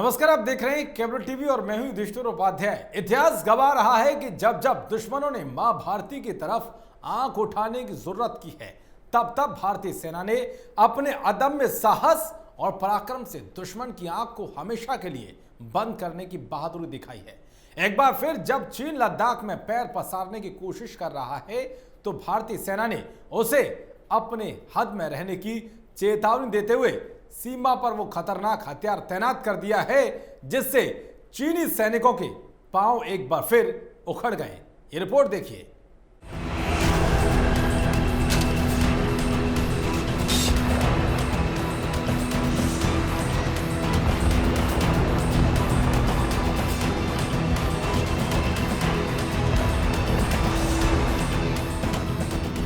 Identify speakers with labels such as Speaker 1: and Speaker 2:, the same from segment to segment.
Speaker 1: नमस्कार, आप देख रहे हैं केबल टीवी और मैं हूं युधिष्ठिर उपाध्याय। इतिहास गवाह रहा है कि जब जब दुश्मनों ने मां भारती की तरफ आंख उठाने की जरूरत की है, तब तब भारतीय सेना ने अपने अदम्य साहस और पराक्रम से दुश्मन की आंख को हमेशा के लिए बंद करने की बहादुरी दिखाई है। एक बार फिर जब चीन लद्दाख में पैर पसारने की कोशिश कर रहा है, तो भारतीय सेना ने उसे अपने हद में रहने की चेतावनी देते हुए सीमा पर वो खतरनाक हथियार तैनात कर दिया है, जिससे चीनी सैनिकों के पांव एक बार फिर उखड़ गए। ये रिपोर्ट देखिए।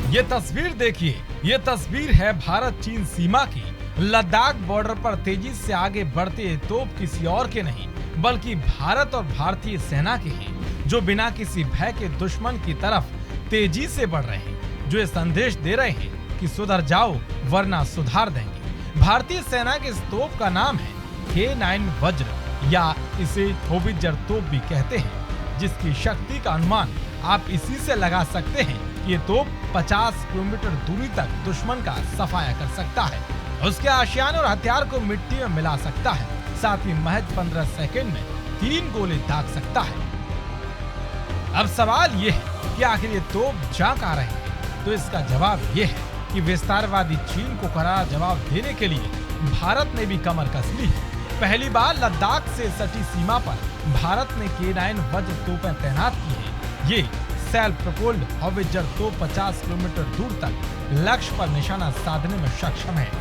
Speaker 1: ये तस्वीर देखिए। ये तस्वीर है भारत चीन सीमा की। लद्दाख बॉर्डर पर तेजी से आगे बढ़ते तोप किसी और के नहीं, बल्कि भारत और भारतीय सेना के हैं, जो बिना किसी भय के दुश्मन की तरफ तेजी से बढ़ रहे हैं, जो ये संदेश दे रहे हैं कि सुधर जाओ वरना सुधार देंगे। भारतीय सेना के इस तोप का नाम है K9 वज्र, या इसे होवित्जर तोप भी कहते हैं, जिसकी शक्ति का अनुमान आप इसी से लगा सकते हैं। ये तोप 50 किलोमीटर दूरी तक दुश्मन का सफाया कर सकता है, उसके आशियाने और हथियार को मिट्टी में मिला सकता है, साथ ही महज 15 सेकंड में 3 गोले दाग सकता है। अब सवाल ये है कि आखिर ये तोप जा कहां रहे हैं? तो इसका जवाब ये है कि विस्तारवादी चीन को करारा जवाब देने के लिए भारत ने भी कमर कस ली है। पहली बार लद्दाख से सटी सीमा पर भारत ने K9 वज्र तोपें तैनात की है। ये सेल्फ प्रोपोल्ड होवित्जर तोप 50 किलोमीटर दूर तक लक्ष्य पर निशाना साधने में सक्षम है।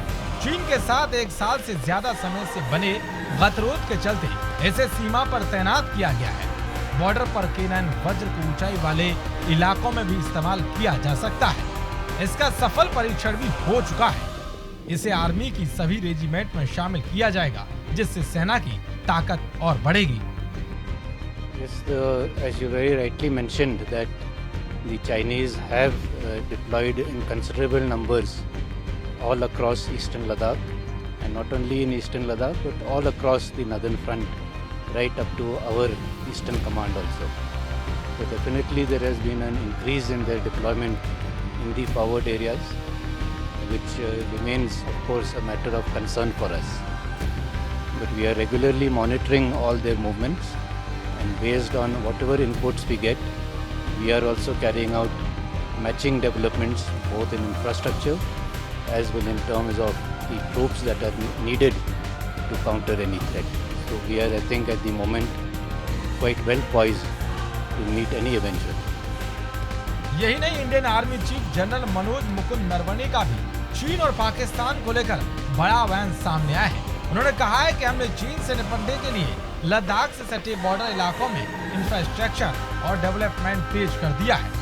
Speaker 1: चीन के साथ 1 साल से ज्यादा समय से बने गतिरोध के चलते इसे सीमा पर तैनात किया गया है। बॉर्डर पर K9 वज्र को ऊंचाई वाले इलाकों में भी इस्तेमाल किया जा सकता है। इसका सफल परीक्षण भी हो चुका है। इसे आर्मी की सभी रेजिमेंट में शामिल किया जाएगा, जिससे सेना की ताकत और बढ़ेगी।
Speaker 2: Yes, as you very rightly mentioned that the Chinese have deployed in considerable numbers all across eastern Ladakh, and not only in eastern Ladakh but all across the northern front, right up to our eastern command also. So definitely there has been an increase in their deployment in the forward areas, which remains of course a matter of concern for us. But we are regularly monitoring all their movements, and based on whatever inputs we get, we are also carrying out matching developments both in infrastructure as well in terms of the troops that are needed to counter any threat. So we are, I think, at the moment quite well poised to meet any eventuality.
Speaker 1: यही नहीं, Indian army chief general Manoj Mukund Naravane का भी चीन और पाकिस्तान को लेकर बड़ा बयान सामने आया है। उन्होंने कहा है कि हमने चीन से निपटने के लिए लद्दाख से सटे बॉर्डर इलाकों में इंफ्रास्ट्रक्चर और डेवलपमेंट तेज कर दिया है।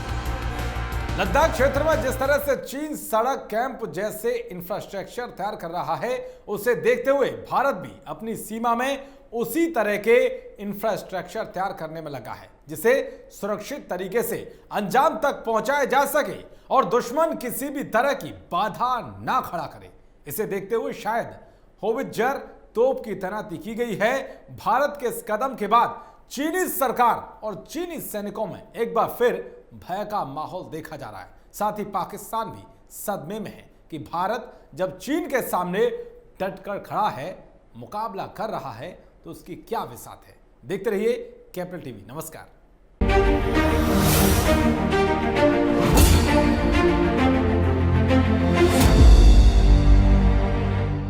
Speaker 1: लद्दाख क्षेत्र में जिस तरह से चीन सड़क, कैंप जैसे इंफ्रास्ट्रक्चर तैयार कर रहा है, उसे देखते हुए भारत भी अपनी सीमा में उसी तरह के इंफ्रास्ट्रक्चर तैयार करने में लगा है, जिसे सुरक्षित तरीके से अंजाम तक पहुंचाया जा सके और दुश्मन किसी भी तरह की बाधा ना खड़ा करे। इसे देखते हुए शायद होवित्जर तोप की तैनाती की गई है। भारत के इस कदम के बाद चीनी सरकार और चीनी सैनिकों में एक बार फिर भय का माहौल देखा जा रहा है। साथ ही पाकिस्तान भी सदमे में है कि भारत जब चीन के सामने डटकर खड़ा है, मुकाबला कर रहा है, तो उसकी क्या विसात है। देखते रहिए केबल टीवी। नमस्कार।